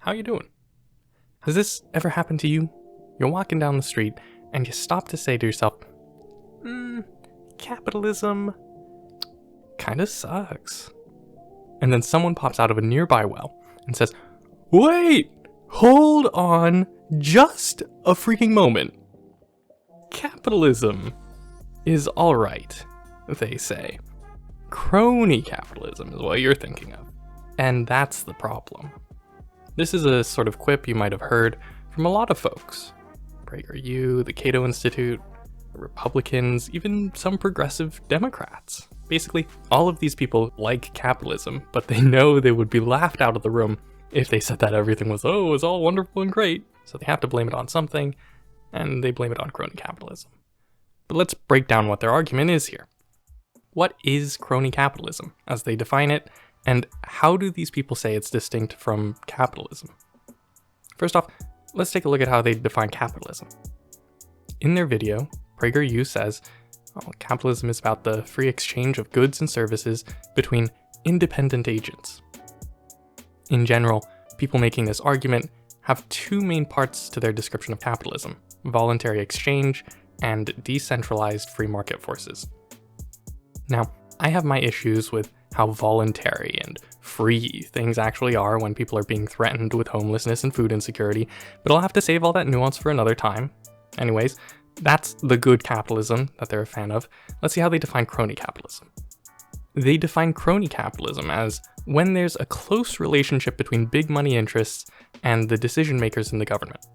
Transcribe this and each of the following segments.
how you doing? Has this ever happened to you? You're walking down the street and you stop to say to yourself, capitalism kinda sucks. And then someone pops out of a nearby well and says, wait, hold on just a freaking moment. Capitalism is alright, they say. Crony capitalism is what you're thinking of. And that's the problem. This is a sort of quip you might have heard from a lot of folks. PragerU, the Cato Institute, Republicans, even some progressive Democrats. Basically, all of these people like capitalism, but they know they would be laughed out of the room if they said that everything was, it's all wonderful and great. So they have to blame it on something, and they blame it on crony capitalism. But let's break down what their argument is here. What is crony capitalism, as they define it, and how do these people say it's distinct from capitalism? First off, let's take a look at how they define capitalism. In their video, PragerU says, capitalism is about the free exchange of goods and services between independent agents. In general, people making this argument have two main parts to their description of capitalism: voluntary exchange and decentralized free market forces. Now, I have my issues with how voluntary and free things actually are when people are being threatened with homelessness and food insecurity, but I'll have to save all that nuance for another time. Anyways, that's the good capitalism that they're a fan of. Let's see how they define crony capitalism. They define crony capitalism as when there's a close relationship between big money interests and the decision makers in the government.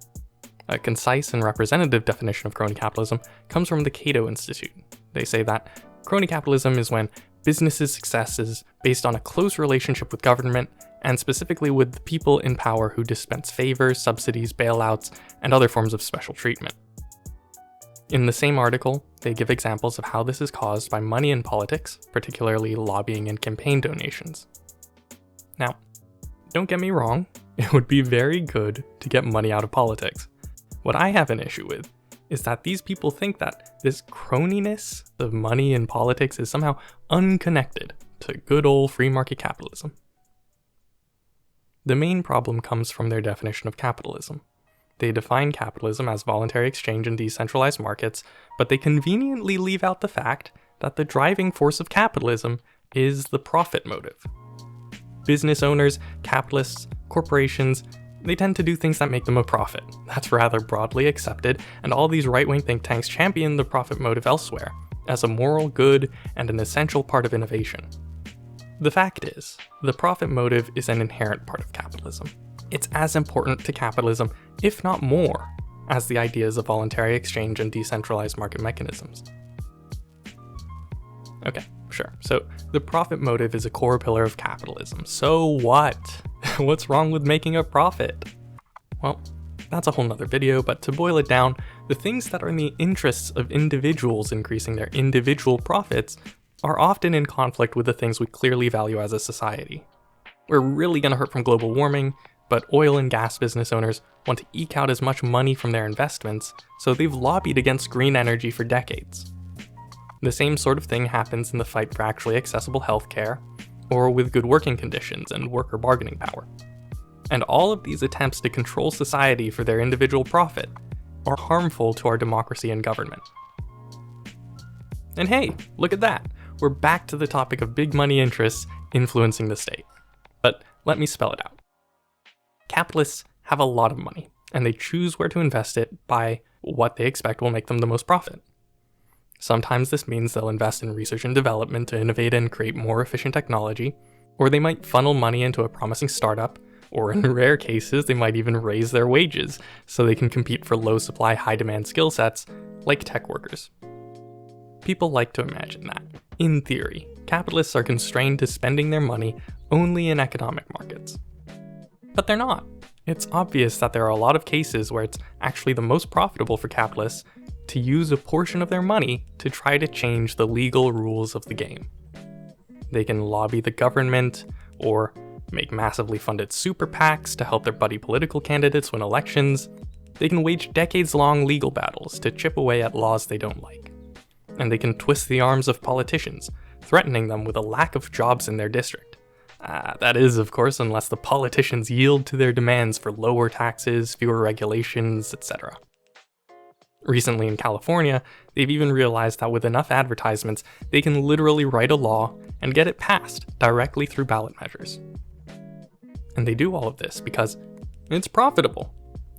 A concise and representative definition of crony capitalism comes from the Cato Institute. They say that crony capitalism is when businesses' success is based on a close relationship with government, and specifically with the people in power who dispense favors, subsidies, bailouts, and other forms of special treatment. In the same article, they give examples of how this is caused by money in politics, particularly lobbying and campaign donations. Now, don't get me wrong, it would be very good to get money out of politics. What I have an issue with is that these people think that this croniness of money in politics is somehow unconnected to good old free market capitalism. The main problem comes from their definition of capitalism. They define capitalism as voluntary exchange and decentralized markets, but they conveniently leave out the fact that the driving force of capitalism is the profit motive. Business owners, capitalists, corporations, they tend to do things that make them a profit. That's rather broadly accepted, and all these right-wing think tanks champion the profit motive elsewhere, as a moral good and an essential part of innovation. The fact is, the profit motive is an inherent part of capitalism. It's as important to capitalism, if not more, as the ideas of voluntary exchange and decentralized market mechanisms. Okay, sure. So the profit motive is a core pillar of capitalism. So what? What's wrong with making a profit? Well, that's a whole nother video, but to boil it down, the things that are in the interests of individuals increasing their individual profits are often in conflict with the things we clearly value as a society. We're really gonna hurt from global warming, but oil and gas business owners want to eke out as much money from their investments, so they've lobbied against green energy for decades. The same sort of thing happens in the fight for actually accessible healthcare, or with good working conditions and worker bargaining power. And all of these attempts to control society for their individual profit are harmful to our democracy and government. And hey, look at that! We're back to the topic of big money interests influencing the state. But let me spell it out. Capitalists have a lot of money, and they choose where to invest it by what they expect will make them the most profit. Sometimes this means they'll invest in research and development to innovate and create more efficient technology, or they might funnel money into a promising startup, or in rare cases they might even raise their wages so they can compete for low supply, high demand skill sets like tech workers. People like to imagine that, in theory, capitalists are constrained to spending their money only in economic markets. But they're not. It's obvious that there are a lot of cases where it's actually the most profitable for capitalists to use a portion of their money to try to change the legal rules of the game. They can lobby the government, or make massively funded super PACs to help their buddy political candidates win elections. They can wage decades-long legal battles to chip away at laws they don't like. And they can twist the arms of politicians, threatening them with a lack of jobs in their district, That is, of course, unless the politicians yield to their demands for lower taxes, fewer regulations, etc. Recently in California, they've even realized that with enough advertisements, they can literally write a law and get it passed directly through ballot measures. And they do all of this because it's profitable.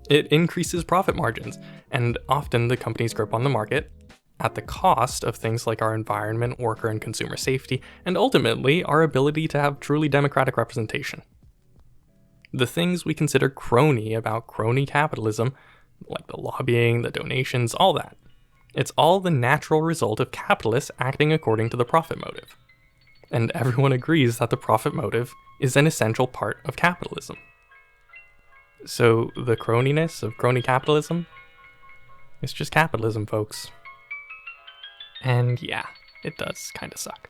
It increases profit margins, and often the companies grip on the market at the cost of things like our environment, worker and consumer safety, and ultimately our ability to have truly democratic representation. The things we consider crony about crony capitalism, like the lobbying, the donations, all that, it's all the natural result of capitalists acting according to the profit motive. And everyone agrees that the profit motive is an essential part of capitalism. So the croniness of crony capitalism, it's just capitalism, folks. And yeah, it does kind of suck.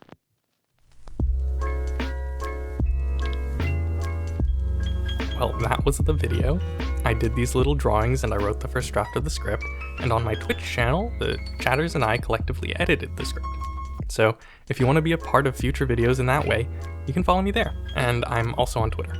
Well, that was the video. I did these little drawings and I wrote the first draft of the script, and on my Twitch channel, the chatters and I collectively edited the script. So if you want to be a part of future videos in that way, you can follow me there, and I'm also on Twitter.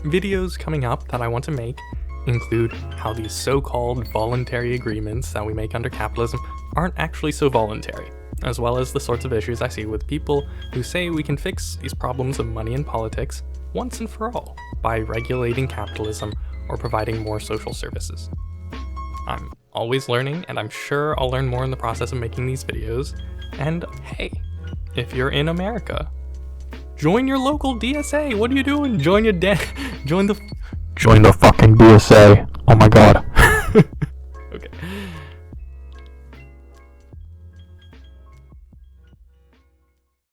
Videos coming up that I want to make include how these so-called voluntary agreements that we make under capitalism aren't actually so voluntary, as well as the sorts of issues I see with people who say we can fix these problems of money and politics once and for all by regulating capitalism or providing more social services. I'm always learning, and I'm sure I'll learn more in the process of making these videos. And hey, if you're in America, join your local DSA. What are you doing? Join the fucking DSA. Oh my god.